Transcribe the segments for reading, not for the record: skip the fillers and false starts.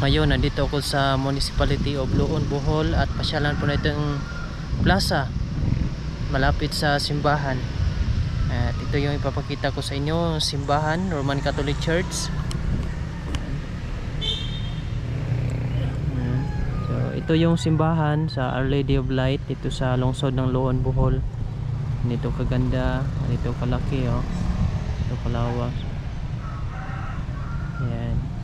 Ngayon, nandito ako sa Municipality of Luon, Bohol at pasyalan po na itong plaza malapit sa simbahan. At ito yung ipapakita ko sa inyo, simbahan, Roman Catholic Church. So, ito yung simbahan sa Our Lady of Light dito sa lungsod ng Luon, Bohol. Ganito kaganda, ganito kalaki, oh. Ito kalawak. Yan.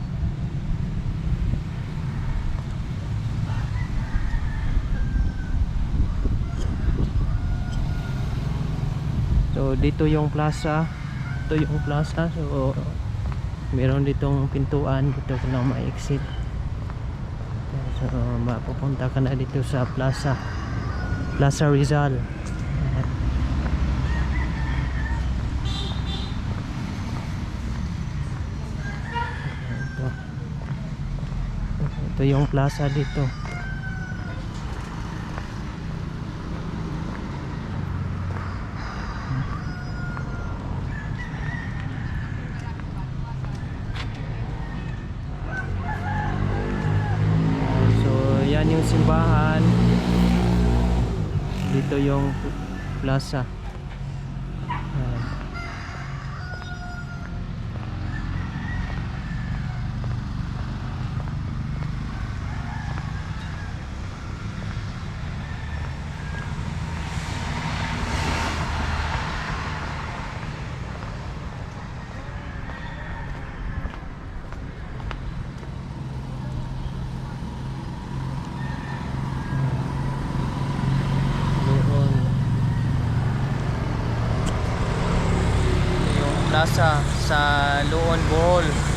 So dito yung plaza. Ito yung plaza. So meron ditong pintuan dito ka lang ma-exit. So mapupunta ka na dito sa plaza, Plaza Rizal. Ito yung plaza dito. Yan yung simbahan, dito yung plaza. Plaza sa Luon, Bohol.